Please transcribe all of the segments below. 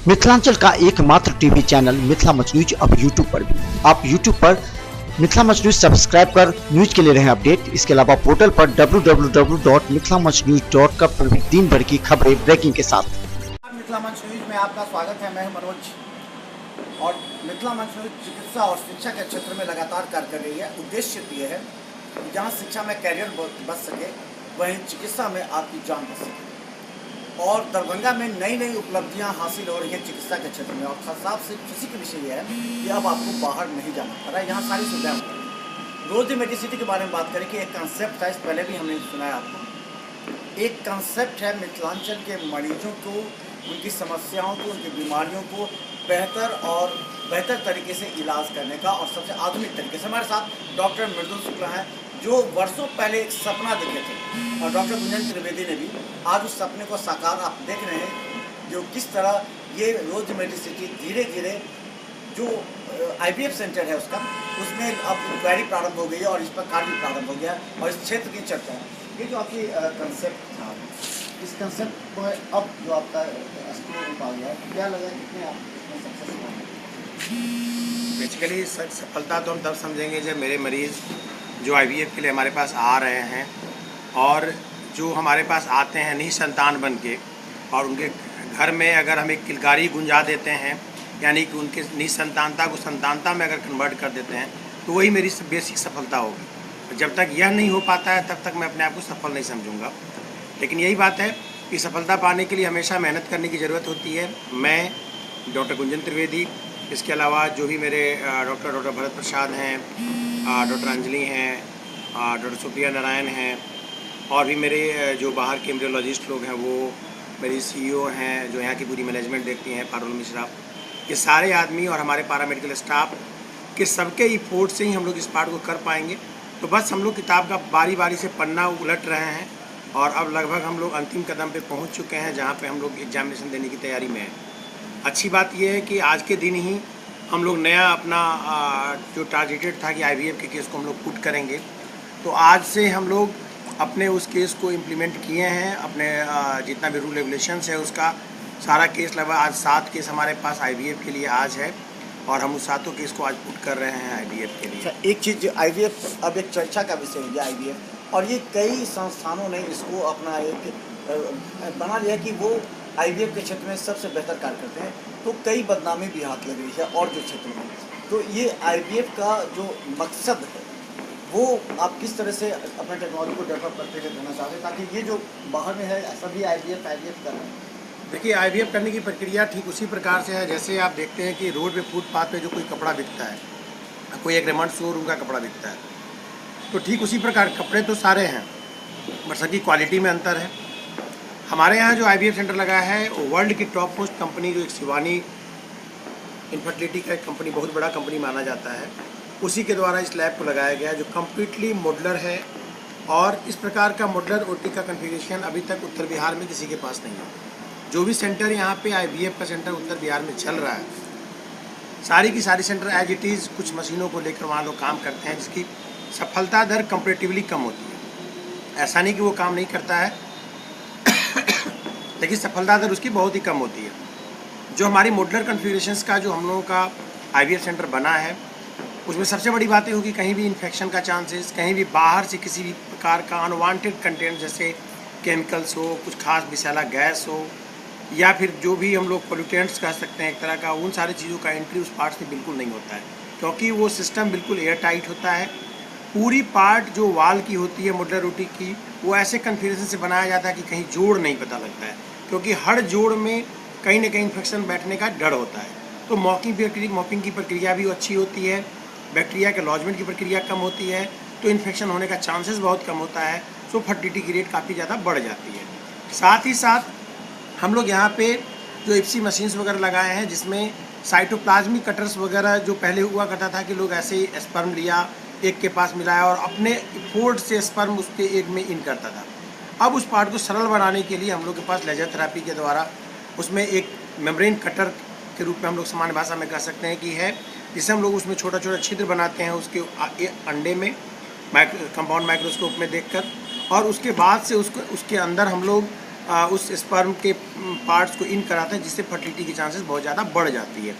मिथिलांचल का एकमात्र TV channel Mithila much news अब यूट्यूब पर भी। आप यूट्यूब पर मिथिला मच न्यूज सब्सक्राइब कर न्यूज के लिए रहे अपडेट। इसके अलावा पोर्टल पर www.mithilamachnews.com पर भी दिन भर की खबरें ब्रेकिंग के साथ। मिथिला मंच न्यूज में आपका स्वागत है। मैं मनोज और मिथिला मंच न्यूज चिकित्सा और शिक्षा के क्षेत्र में लगातार कार्य कर रही है। उद्देश्य ये है कि जहां शिक्षा में कैरियर बच सके वहीं चिकित्सा में आपकी जान बच सके। और दरभंगा में नई नई उपलब्धियां हासिल हो रही हैं चिकित्सा के क्षेत्र में। और खास तौर से खुशी की विषय यह है कि अब आपको बाहर नहीं जाना पड़ रहा है, यहाँ सारी सुविधाएं हैं। रोज मेडिसिटी के बारे में बात करें कि एक कंसेप्ट था, इस पहले भी हमने सुनाया आपको। एक कंसेप्ट है मिथिलांचल के मरीजों को, उनकी समस्याओं को, उनकी बीमारियों को बेहतर तरीके से इलाज करने का, और सबसे आधुनिक तरीके से। हमारे साथ डॉक्टर मृदुल शुक्ला हैं जो वर्षों पहले एक सपना देखे थे, और डॉक्टर गुंजन त्रिवेदी ने भी आज उस सपने को साकार आप देख रहे हैं, जो किस तरह ये रोज मेडिसिटी धीरे धीरे जो IVF सेंटर है उसमें अब इंक्वायरी प्रारंभ हो गई है और इस पर कार्य भी प्रारंभ हो गया है और इस क्षेत्र की चर्चा है। ये जो आपकी कंसेप्ट था, इस कंसेप्ट को अब जो आपका एक्सप्लोर हो पा गया है, क्या लगा कितने आप इसमें सक्सेसफुल हैं? बेसिकली सफलता तो हम तब समझेंगे जब मेरे मरीज़ जो IVF के लिए हमारे पास आ रहे हैं और जो हमारे पास आते हैं निसंतान बन के, और उनके घर में अगर हम एक किलकारी गुंजा देते हैं, यानी कि उनके निसंतानता को संतानता में अगर कन्वर्ट कर देते हैं, तो वही मेरी बेसिक सफलता होगी। जब तक यह नहीं हो पाता है तब तक मैं अपने आप को सफल नहीं समझूंगा। लेकिन यही बात है कि सफलता पाने के लिए हमेशा मेहनत करने की ज़रूरत होती है। मैं डॉक्टर गुंजन त्रिवेदी, इसके अलावा जो भी मेरे डॉक्टर भरत प्रसाद हैं, डॉक्टर अंजलि हैं, डॉक्टर सुप्रिया नारायण हैं, और भी मेरे जो बाहर के एम्ब्रियोलॉजिस्ट लोग हैं, वो मेरी CEO हैं जो यहाँ की पूरी मैनेजमेंट देखती हैं, पारुल मिश्रा। ये सारे आदमी और हमारे पैरामेडिकल स्टाफ के सबके इफोर्ट से ही हम लोग इस पार्ट को कर पाएंगे। तो बस हम लोग किताब का बारी बारी से पन्ना उलट रहे हैं और अब लगभग हम लोग अंतिम कदम पे पहुंच चुके हैं, जहां पे हम लोग एग्जामिनेशन देने की तैयारी में हैं। अच्छी बात यह है कि आज के दिन ही हम लोग नया अपना जो टारगेटेड था कि IVF के केस को हम लोग पुट करेंगे, तो आज से हम लोग अपने उस केस को इम्प्लीमेंट किए हैं। अपने जितना भी रूल रेगुलेशंस है उसका सारा केस लगभग आज 7 केस हमारे पास IVF के लिए आज है, और हम उस 7 केस को आज पुट कर रहे हैं IVF के लिए। एक चीज़ IVF अब एक चर्चा का विषय हो गया IVF, और ये कई संस्थानों ने इसको अपना एक बना लिया कि वो IVF के क्षेत्र में सबसे बेहतर कार्य करते हैं, तो कई बदनामी भी हाथ लग रही है और जो क्षेत्र में। तो ये IVF का जो मकसद है वो आप किस तरह से अपने टेक्नोलॉजी को डेवलप करते हुए देना चाहते हैं, ताकि ये जो बाहर में है सभी IVF कर रहे हैं? देखिए, IVF करने की प्रक्रिया ठीक उसी प्रकार से है जैसे आप देखते हैं कि रोड पे फुटपाथ पे जो कोई कपड़ा बिकता है, कोई एक रेमंड शोरूम का कपड़ा बिकता है, तो ठीक उसी प्रकार कपड़े तो सारे हैं बट सबकी क्वालिटी में अंतर है। हमारे यहाँ जो IVF सेंटर लगा है वो वर्ल्ड की टॉप मोस्ट कंपनी, जो एक शिवानी इनफर्टिलिटी का एक कंपनी, बहुत बड़ा कंपनी माना जाता है, उसी के द्वारा इस लैब को लगाया गया है, जो कम्प्लीटली मॉडुलर है। और इस प्रकार का मॉडुलर OT का कन्फिगरेशन अभी तक उत्तर बिहार में किसी के पास नहीं है। जो भी सेंटर यहाँ पे IVF का सेंटर उत्तर बिहार में चल रहा है, सारी की सारी सेंटर एज इट इज़ कुछ मशीनों को लेकर वहाँ लोग काम करते हैं, जिसकी सफलता दर कंपैरेटिवली कम होती है। ऐसा नहीं कि वो काम नहीं करता है लेकिन सफलता दर उसकी बहुत ही कम होती है। जो हमारी मॉडुलर कन्फिगरेशंस का जो हम लोगों का IVF सेंटर बना है, उसमें सबसे बड़ी बात ये होगी कहीं भी इन्फेक्शन का चांसेस, कहीं भी बाहर से किसी भी प्रकार का अनवांटेड कंटेंट जैसे केमिकल्स हो, कुछ खास विषैला गैस हो, या फिर जो भी हम लोग पोल्यूटेंट्स कह सकते हैं एक तरह का, उन सारी चीज़ों का एंट्री उस पार्ट में बिल्कुल नहीं होता है, क्योंकि वो सिस्टम बिल्कुल एयर टाइट होता है। पूरी पार्ट जो वाल की होती है मॉडुलर OT की, वो ऐसे कन्फिगरेशन से बनाया जाता है कि कहीं जोड़ नहीं पता लगता है, क्योंकि हर जोड़ में कहीं ना कहीं इन्फेक्शन बैठने का डर होता है। तो मॉपिंग की प्रक्रिया भी अच्छी होती है, बैक्टीरिया के लॉजमेंट की प्रक्रिया कम होती है, तो इन्फेक्शन होने का चांसेस बहुत कम होता है। सो फर्टिलिटी की रेट काफ़ी ज़्यादा बढ़ जाती है। साथ ही साथ हम लोग यहाँ पे जो IPSI मशीन्स वगैरह लगाए हैं, जिसमें साइटोप्लाज्मिक कटर्स वगैरह, जो पहले हुआ करता था कि लोग ऐसे ही स्पर्म लिया, एक के पास मिलाया और अपने फोर्ड से स्पर्म उसके एग में इन करता था। अब उस पार्ट को सरल बनाने के लिए हम लोग के पास लेजर थेरेपी के द्वारा उसमें एक मेम्ब्रेन कटर के रूप में हम लोग सामान्य भाषा में कह सकते हैं कि है, जिससे हम लोग उसमें छोटा छोटा छिद्र बनाते हैं उसके अंडे में कंपाउंड माइक्रोस्कोप में देखकर, और उसके बाद से उसके अंदर हम लोग उस स्पर्म के पार्ट्स को इन कराते हैं, जिससे फर्टिलिटी की चांसेस बहुत ज़्यादा बढ़ जाती है।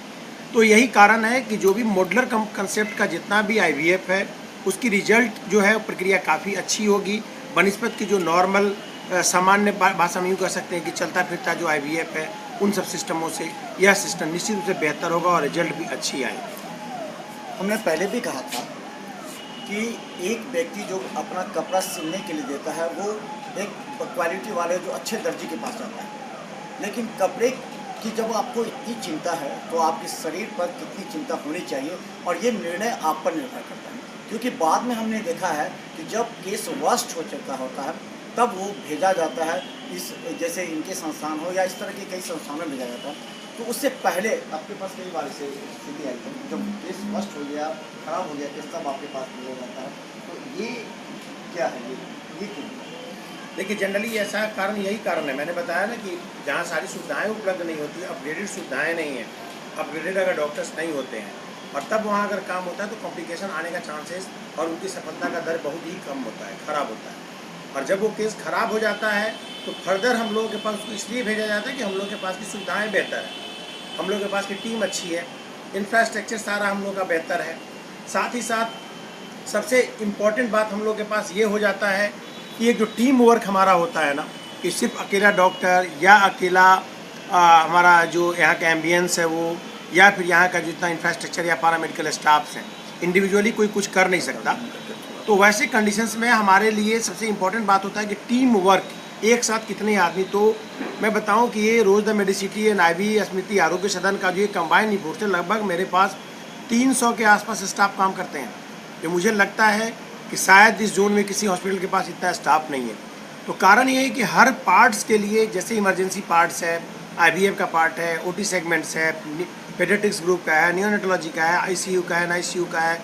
तो यही कारण है कि जो भी मॉड्यूलर कंसेप्ट का जितना भी IVF है, उसकी रिजल्ट जो है प्रक्रिया काफ़ी अच्छी होगी बनिस्बत की जो नॉर्मल सामान्य भाषा में यूँ कह सकते हैं कि चलता फिरता जो IVF है उन सब सिस्टमों से यह सिस्टम निश्चित रूप से बेहतर होगा और रिजल्ट भी अच्छी आएगी। हमने पहले भी कहा था कि एक व्यक्ति जो अपना कपड़ा सिलने के लिए देता है वो एक क्वालिटी वाले जो अच्छे दर्जी के पास जाता है, लेकिन कपड़े की जब आपको इतनी चिंता है तो आपके शरीर पर कितनी चिंता होनी चाहिए, और ये निर्णय आप पर निर्भर करता है। क्योंकि बाद में हमने देखा है कि जब केस वर्स्ट हो चुका होता है तब वो भेजा जाता है, इस जैसे इनके संस्थान हो या इस तरह के कई संस्थानों में भेजा जाता है। तो उससे पहले आपके पास कई बार से स्थिति आई थी जब केस वर्स्ट हो गया, खराब हो गया केस, तब आपके पास भेजा जाता है। तो ये क्या है, ये क्यों? देखिए, जनरली ऐसा कारण यही कारण है, मैंने बताया ना कि जहाँ सारी सुविधाएं उपलब्ध नहीं होती, अपग्रेडेड सुविधाएं नहीं हैं, अपग्रेडेड अगर डॉक्टर्स नहीं होते हैं और तब वहाँ अगर काम होता है तो कॉम्प्लिकेशन आने का चांसेस और उनकी सफलता का दर बहुत ही कम होता है, ख़राब होता है। और जब वो केस ख़राब हो जाता है तो फर्दर हम लोगों के पास उसको इसलिए भेजा जाता है कि हम लोग के पास की सुविधाएँ बेहतर है, हम लोग के पास की टीम अच्छी है, इंफ्रास्ट्रक्चर सारा हम लोग का बेहतर है। साथ ही साथ सबसे इम्पॉर्टेंट बात हम लोग के पास ये हो जाता है कि एक जो टीम वर्क हमारा होता है ना, कि सिर्फ अकेला डॉक्टर या अकेला हमारा जो यहाँ का एम्बियंस है वो, या फिर यहाँ का जितना इंफ्रास्ट्रक्चर या पैरामेडिकल स्टाफ्स हैं, इंडिविजुअली कोई कुछ कर नहीं सकता। तो वैसे कंडीशंस में हमारे लिए सबसे इम्पोर्टेंट बात होता है कि टीम वर्क, एक साथ कितने आदमी। तो मैं बताऊं कि ये रोज़ द मेडिसिटी एंड IB स्मृति आरोग्य सदन का जो ये कंबाइंड रिपोर्ट है, लगभग मेरे पास 300 के आसपास स्टाफ काम करते हैं, जो मुझे लगता है कि शायद इस जोन में किसी हॉस्पिटल के पास इतना स्टाफ नहीं है। तो कारण ये है कि हर पार्ट्स के लिए, जैसे इमरजेंसी पार्ट्स है, IVF का पार्ट है, OT सेगमेंट्स है, पेडियाट्रिक्स ग्रुप का है, नियोनेटोलॉजी का है, ICU का है, NICU का है,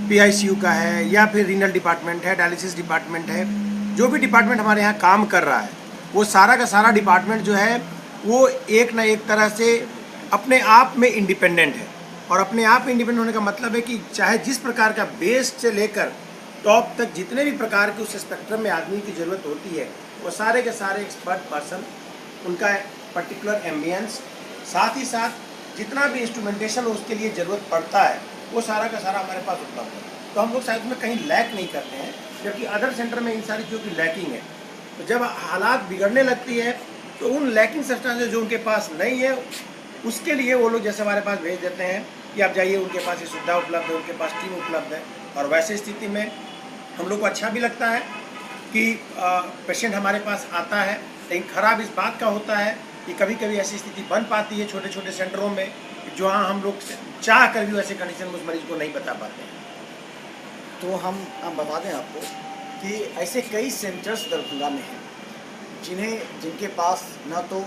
PICU का है, या फिर रीनल डिपार्टमेंट है, डायलिसिस डिपार्टमेंट है, जो भी डिपार्टमेंट हमारे यहाँ काम कर रहा है वो सारा का सारा डिपार्टमेंट जो है वो एक ना एक तरह से अपने आप में इंडिपेंडेंट है। और अपने आप में इंडिपेंडेंट होने का मतलब है कि चाहे जिस प्रकार का बेस से लेकर टॉप तक जितने भी प्रकार के उस स्पेक्ट्रम में आदमी की ज़रूरत होती है वो सारे के सारे एक्सपर्ट पर्सन, उनका पर्टिकुलर एम्बियंस, साथ ही साथ जितना भी इंस्ट्रूमेंटेशन उसके लिए ज़रूरत पड़ता है वो सारा का सारा हमारे पास उपलब्ध है। तो हम लोग शायद में कहीं लैक नहीं करते हैं, जबकि अदर सेंटर में इन सारी चीज़ों की लैकिंग है। तो जब हालात बिगड़ने लगती है तो उन लैकिंग सब्सटेंसेस जो उनके पास नहीं है उसके लिए वो लोग जैसे हमारे पास भेज देते हैं कि आप जाइए, उनके पास ये सुविधा उपलब्ध है, उनके पास टीम उपलब्ध है। और वैसे स्थिति में हम लोग को अच्छा भी लगता है कि पेशेंट हमारे पास आता है, लेकिन ख़राब इस बात का होता है कि कभी कभी ऐसी स्थिति बन पाती है छोटे छोटे सेंटरों में जहाँ हम लोग चाह कर भी वैसे कंडीशन में उस मरीज को नहीं बता पाते हैं। तो हम बता दें आपको कि ऐसे कई सेंटर्स दरभंगा में हैं जिनके पास ना तो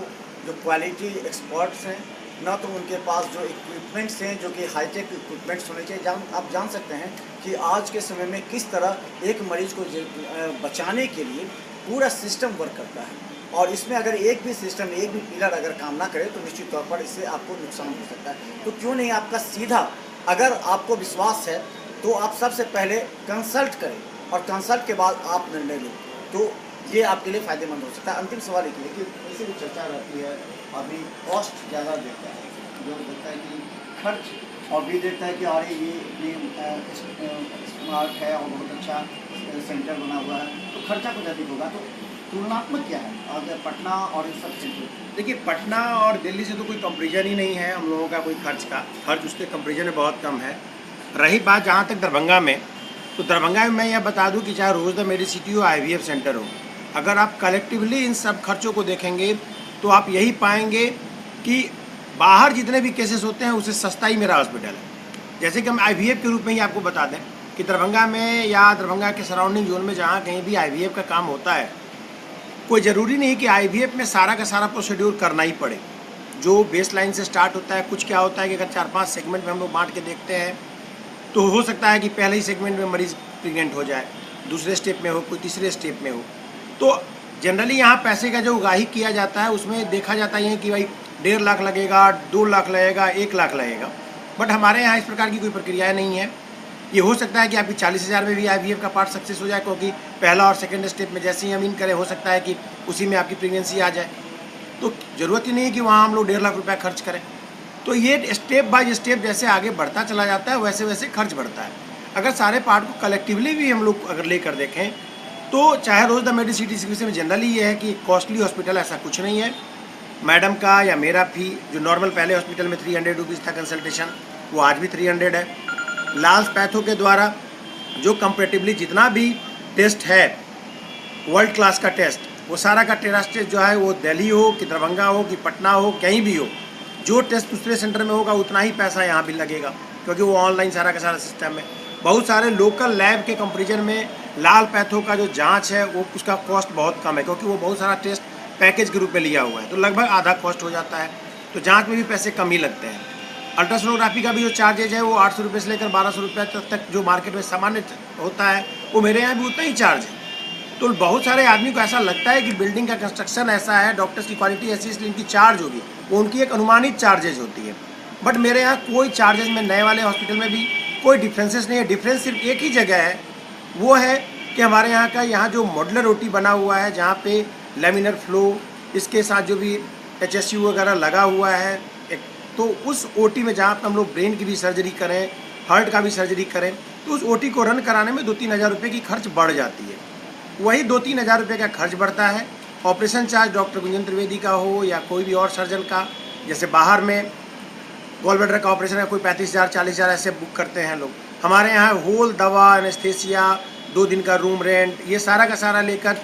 जो क्वालिटी एक्सपर्ट्स हैं, ना तो उनके पास जो इक्विपमेंट्स हैं जो कि हाईटेक इक्विपमेंट्स होने चाहिए। आप जान सकते हैं कि आज के समय में किस तरह एक मरीज को बचाने के लिए पूरा सिस्टम वर्क करता है, और इसमें अगर एक भी सिस्टम, एक भी पिलर अगर काम ना करे तो निश्चित तौर पर इससे आपको नुकसान हो सकता है। तो क्यों नहीं आपका सीधा, अगर आपको विश्वास है तो आप सबसे पहले कंसल्ट करें और कंसल्ट के बाद आप निर्णय लें, तो ये आपके लिए फ़ायदेमंद हो सकता है। अंतिम सवाल एक है कि ऐसे भी चर्चा रहती है, अभी कॉस्ट ज़्यादा देखता है, जो देखता है कि खर्च, और भी देखता है कि अरे ये स्मार्ट है और बहुत अच्छा सेंटर बना हुआ है, तो खर्चा कुछ अधिक होगा। तो तुलनात्मक क्या है अगर पटना और इन सब सेंटर? देखिए, पटना और दिल्ली से तो कोई कंपेरिजन ही नहीं है हम लोगों का, कोई खर्च उसके कंपेरिजन में बहुत कम है। रही बात जहाँ तक दरभंगा में, तो दरभंगा में मैं यह बता दूं कि चाहे रोज़ द मेडिसिटी हो, IVF सेंटर हो, अगर आप कलेक्टिवली इन सब खर्चों को देखेंगे तो आप यही पाएंगे कि बाहर जितने भी केसेस होते हैं उससे सस्ता ही मेरा हॉस्पिटल है। जैसे कि हम IVF के रूप में ही आपको बता दें कि दरभंगा में या दरभंगा के सराउंडिंग जोन में जहाँ कहीं भी IVF का काम होता है, कोई ज़रूरी नहीं कि IVF में सारा का सारा प्रोसीड्यूर करना ही पड़े। जो बेस लाइन से स्टार्ट होता है, कुछ क्या होता है कि अगर 4-5 सेगमेंट में हम लोग बांट के देखते हैं तो हो सकता है कि पहले ही सेगमेंट में मरीज़ प्रेग्नेंट हो जाए, दूसरे स्टेप में हो, कोई तीसरे स्टेप में हो। तो जनरली यहाँ पैसे का जो उगाही किया जाता है उसमें देखा जाता है कि भाई 1.5 लाख लगेगा, 2 लाख लगेगा, 1 लाख लगेगा। बट हमारे यहाँ इस प्रकार की कोई प्रक्रियाएँ नहीं है। ये हो सकता है कि आपकी 40,000 में भी IVF का पार्ट सक्सेस हो जाए, क्योंकि पहला और सेकंड स्टेप में जैसे ही हम इन करें हो सकता है कि उसी में आपकी प्रेगनेंसी आ जाए। तो ज़रूरत ही नहीं है कि वहाँ हम लोग 1.5 लाख रुपया खर्च करें। तो ये स्टेप बाय स्टेप जैसे आगे बढ़ता चला जाता है वैसे वैसे खर्च बढ़ता है। अगर सारे पार्ट को कलेक्टिवली भी हम लोग अगर लेकर देखें तो चाहे रोज़ द मेडिसिटी सिटी में जनरली ये है कि कॉस्टली हॉस्पिटल ऐसा कुछ नहीं है। मैडम का या मेरा फी जो नॉर्मल पहले हॉस्पिटल में 300 रुपीज़ था कंसल्टेशन, वो आज भी 300 है। लाल्स पैथो के द्वारा जो कंपेरेटिवली जितना भी टेस्ट है वर्ल्ड क्लास का टेस्ट, वो सारा का टेस्ट जो है वो दिल्ली हो कि दरभंगा हो कि पटना हो कहीं भी हो, जो टेस्ट दूसरे सेंटर में होगा उतना ही पैसा यहाँ भी लगेगा, क्योंकि वो ऑनलाइन सारा का सारा सिस्टम है। बहुत सारे लोकल लैब के कंपेरिजन में लाल पैथो का जो जांच है वो उसका कॉस्ट बहुत कम है, क्योंकि वो बहुत सारा टेस्ट पैकेज के रूप में लिया हुआ है, तो लगभग आधा कॉस्ट हो जाता है। तो जांच में भी पैसे कम ही लगते हैं। अल्ट्रासोनोग्राफी का भी जो चार्जेज है वो 800 रुपये से लेकर 1200 रुपये तक जो मार्केट में सामान्य होता है वो मेरे यहाँ भी उतना ही चार्ज है। तो बहुत सारे आदमी को ऐसा लगता है कि बिल्डिंग का कंस्ट्रक्शन ऐसा है, डॉक्टर्स की क्वालिटी ऐसी इसलिए इनकी चार्ज होगी, वो उनकी एक अनुमानित चार्जेज होती है। बट मेरे यहाँ कोई चार्जेज में नए वाले हॉस्पिटल में भी कोई डिफरेंसेस नहीं है। डिफरेंस सिर्फ एक ही जगह है, वो है कि हमारे यहाँ का यहाँ जो मॉडुलर ओटी बना हुआ है जहाँ पे लेमिनर फ्लो इसके साथ जो भी HSU वगैरह लगा हुआ है, तो उस ओटी में जहाँ पर हम लोग ब्रेन की भी सर्जरी करें, हार्ट का भी सर्जरी करें, तो उस ओटी को रन कराने में 2-3 हज़ार रुपये की खर्च बढ़ जाती है। वही 2-3 हज़ार रुपये का खर्च बढ़ता है। Operation charge doctor Gunjan Trivedi का हो या कोई भी और सर्जन का, जैसे बाहर में गॉल ब्लैडर का ऑपरेशन है कोई 35,000 40,000 ऐसे बुक करते हैं लोग। हमारे यहाँ होल दवा, एनेस्थेसिया, 2 दिन का रूम रेंट, ये सारा का सारा लेकर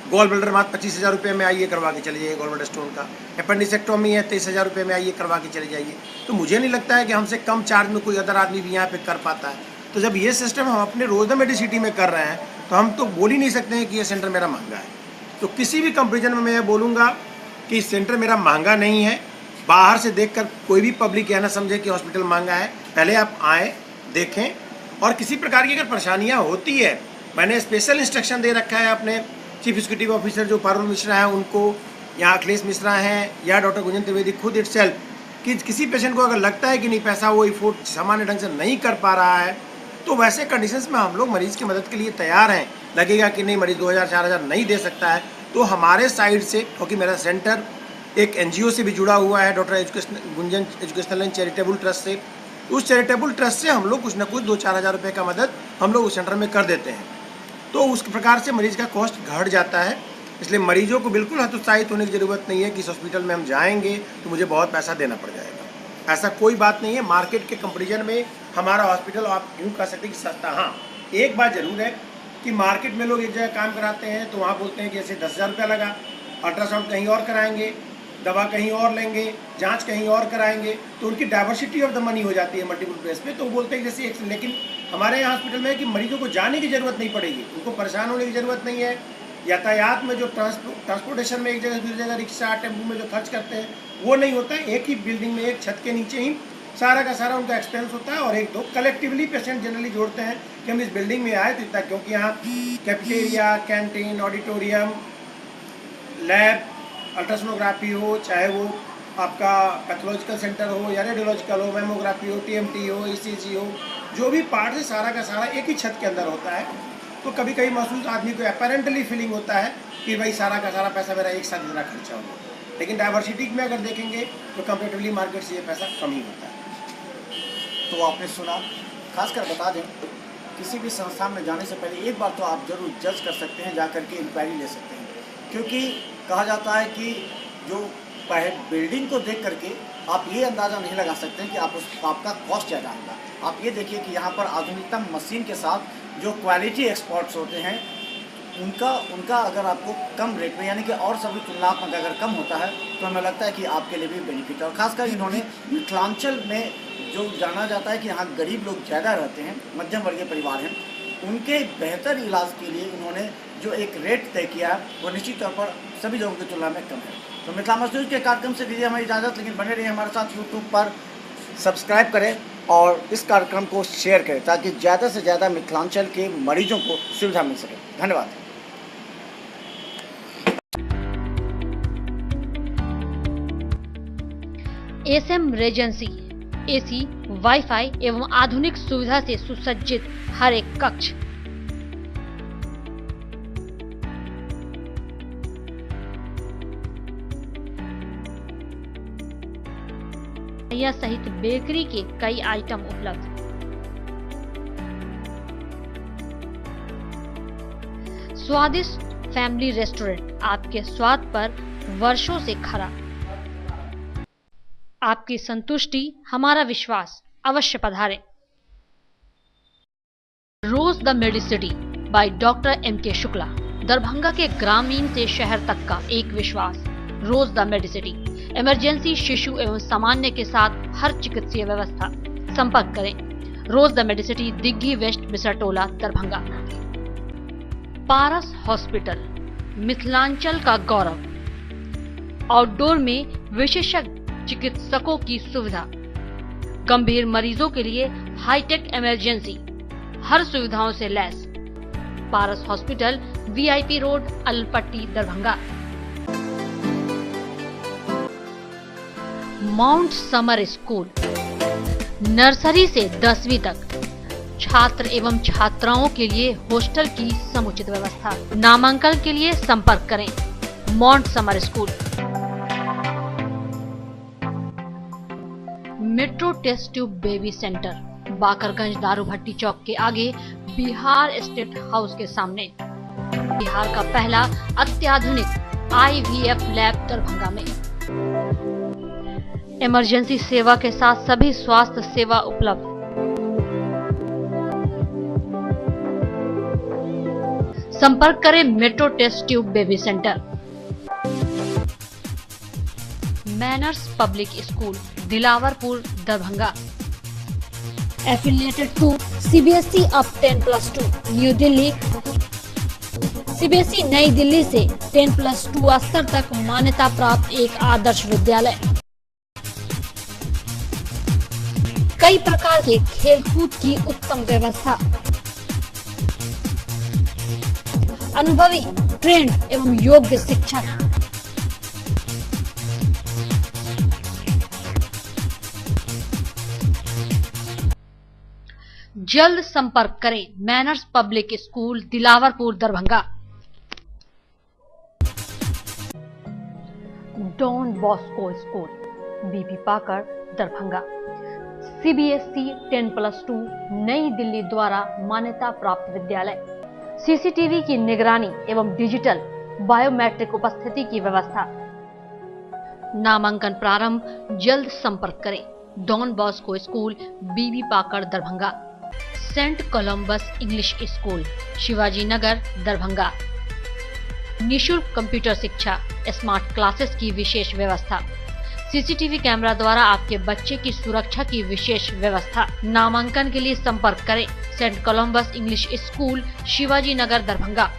गॉल ब्लैडर मात्र 25,000 रुपये में आइए करवा के चले जाइए। गॉल ब्लैडर स्टोन का एपेंडिसेक्टोमी है 23,000 रुपये में आइए करवा के चले जाइए। तो मुझे नहीं लगता है कि हमसे कम चार्ज में कोई अदर आदमी भी यहाँ पे कर पाता है। तो जब ये सिस्टम हम अपने रोज द मेडिसिटी में कर रहे हैं तो हम तो बोल ही नहीं सकते हैं कि ये सेंटर मेरा महंगा है। तो किसी भी कंपेरिजन में मैं बोलूँगा कि सेंटर मेरा महंगा नहीं है। बाहर से देखकर कोई भी पब्लिक यह ना समझे कि हॉस्पिटल महंगा है। पहले आप आएँ, देखें, और किसी प्रकार की अगर परेशानियाँ होती है, मैंने स्पेशल इंस्ट्रक्शन दे रखा है अपने चीफ एग्जीक्यूटिव ऑफिसर जो पारुल मिश्रा है उनको, या अखिलेश मिश्रा हैं, या डॉक्टर गुंजन त्रिवेदी खुद इटसेल्फ, कि किसी पेशेंट को अगर लगता है कि नहीं पैसा वो अफोर्ड सामान्य ढंग से नहीं कर पा रहा है, तो वैसे कंडीशंस में हम लोग मरीज़ की मदद के लिए तैयार हैं। लगेगा कि नहीं मरीज़ 2,000-4,000 नहीं दे सकता है, तो हमारे साइड से, क्योंकि मेरा सेंटर एक NGO से भी जुड़ा हुआ है, doctor Gunjan educational and charitable trust से, उस चैरिटेबल ट्रस्ट से हम लोग कुछ ना कुछ 2-4 हज़ार रुपये का मदद हम लोग उस सेंटर में कर देते हैं। तो उस प्रकार से मरीज़ का कॉस्ट घट जाता है। इसलिए मरीजों को बिल्कुल हतोत्साहित होने की ज़रूरत नहीं है कि इस हॉस्पिटल में हम जाएंगे तो मुझे बहुत पैसा देना पड़ जाएगा। ऐसा कोई बात नहीं है। मार्केट के कंपेरिजन में हमारा हॉस्पिटल आप यूँ कह सकते हैं कि सस्ता। हाँ, एक बात ज़रूर है कि मार्केट में लोग एक जगह काम कराते हैं तो वहाँ बोलते हैं कि ऐसे 10,000 रुपया लगा, अल्ट्रासाउंड कहीं और कराएंगे, दवा कहीं और लेंगे, जांच कहीं और कराएंगे, तो उनकी डाइवर्सिटी ऑफ द मनी हो जाती है मल्टीपल प्लेस पे। तो बोलते हैं जैसे एक, लेकिन हमारे यहाँ हॉस्पिटल में है कि मरीजों को जाने की ज़रूरत नहीं पड़ेगी, उनको परेशान होने की ज़रूरत नहीं है। यातायात में जो ट्रांसपोर्टेशन में एक जगह दूसरी जगह रिक्शा टेम्पू में जो खर्च करते हैं वो नहीं होता है। एक ही बिल्डिंग में एक छत के नीचे ही सारा का सारा उनका एक्सपेंस होता है। और एक दो कलेक्टिवली पेशेंट जनरली जोड़ते हैं कि हम इस बिल्डिंग में आए तो इतना, क्योंकि यहाँ cafeteria, canteen, auditorium, lab, ultrasonography हो, चाहे वो आपका पैथोलॉजिकल सेंटर हो या रेडियोलॉजिकल हो, मेमोग्राफी हो, TMT हो, ECG हो, जो भी पार्ट है सारा का सारा एक ही छत के अंदर होता है। तो कभी कभी महसूस आदमी को अपेरेंटली फीलिंग होता है कि भाई सारा का सारा पैसा मेरा एक साथ इतना खर्चा होगा, लेकिन डाइवर्सिटी में अगर देखेंगे तो कंपेरेटिवली मार्केट से ये पैसा कम ही होता है। तो आपने सुना, खासकर बता दें किसी भी संस्थान में जाने से पहले एक बार तो आप जरूर जज कर सकते हैं, जा करके इंक्वायरी ले सकते हैं, क्योंकि कहा जाता है कि जो बिल्डिंग को देख करके आप ये अंदाज़ा नहीं लगा सकते हैं कि आपका कॉस्ट ज़्यादा होगा। आप ये देखिए कि यहाँ पर आधुनिकतम मशीन के साथ जो क्वालिटी एक्सपर्ट्स होते हैं उनका अगर आपको कम रेट में, यानी कि और सभी तुलनात्मक अगर कम होता है तो हमें लगता है कि आपके लिए भी बेनिफिट है। और खासकर इन्होंने मिथिलांचल में जो जाना जाता है कि यहाँ गरीब लोग ज़्यादा रहते हैं, मध्यम वर्गीय परिवार हैं, उनके बेहतर इलाज के लिए इन्होंने जो एक रेट तय किया है वो निश्चित तौर पर सभी लोगों की तुलना में कम है। तो मिथिला मच न्यूज़ के कार्यक्रम से दीजिए हमें इजाज़त, लेकिन बने रहिए हमारे साथ। यूट्यूब पर सब्सक्राइब करें और इस कार्यक्रम को शेयर करें ताकि ज़्यादा से ज़्यादा मिथिलांचल के मरीजों को सुविधा मिल सके। धन्यवाद। SM रेजेंसी एसी, वाईफाई एवं आधुनिक सुविधा से सुसज्जित हर एक कक्ष, सहित बेकरी के कई आइटम उपलब्ध। स्वादिष्ट फैमिली रेस्टोरेंट आपके स्वाद पर वर्षों से खरा। आपकी संतुष्टि हमारा विश्वास, अवश्य पधारें। Rose the Medicity by doctor M.K. Shukla, Darbhanga के ग्रामीण से शहर तक का एक विश्वास। रोज द मेडिसिटी, इमरजेंसी, शिशु एवं सामान्य के साथ हर चिकित्सीय व्यवस्था। संपर्क करें। Rose the Medicity, Digghi west, Bisartola, Darbhanga. Paras hospital, Mithilanchal का गौरव। आउटडोर में विशेषज्ञ चिकित्सकों की सुविधा। गंभीर मरीजों के लिए हाईटेक इमरजेंसी, हर सुविधाओं से लैस। Paras hospital, VIP road, Alpatti, Darbhanga. Mount Summer school, nursery से 10वीं तक छात्र एवं छात्राओं के लिए हॉस्टल की समुचित व्यवस्था। नामांकन के लिए संपर्क करें। Mount Summer school. Metro test tube baby centre, Bakarganj, Darubhatti Chowk के आगे, बिहार स्टेट हाउस के सामने। बिहार का पहला अत्याधुनिक IVF लैब दरभंगा में। इमरजेंसी सेवा के साथ सभी स्वास्थ्य सेवा उपलब्ध। संपर्क करें metro test tube baby centre. Manners public school, Dilawarpur, Darbhanga. Affiliated to CBSE up 10+2, new Delhi. CBSE Nai Delhi से 10+2 स्तर तक मान्यता प्राप्त एक आदर्श विद्यालय। कई प्रकार के खेलकूद की उत्तम व्यवस्था। अनुभवी, ट्रेंड एवं योग्य शिक्षक। जल्द संपर्क करें। Manners public school, Dilawarpur, Darbhanga. Don Bosco school, BP Pakar, Darbhanga. CBSE 10+2 नई दिल्ली द्वारा मान्यता प्राप्त विद्यालय। CCTV की निगरानी एवं डिजिटल बायोमेट्रिक उपस्थिति की व्यवस्था। नामांकन प्रारंभ। जल्द संपर्क करें। Don Bosco school, BB Pakar, Darbhanga. Saint Columbus English school, Shivaji Nagar, Darbhanga. निःशुल्क कंप्यूटर शिक्षा, स्मार्ट क्लासेस की विशेष व्यवस्था। CCTV कैमरा द्वारा आपके बच्चे की सुरक्षा की विशेष व्यवस्था। नामांकन के लिए संपर्क करें। Saint Columbus English school, Shivaji Nagar, Darbhanga.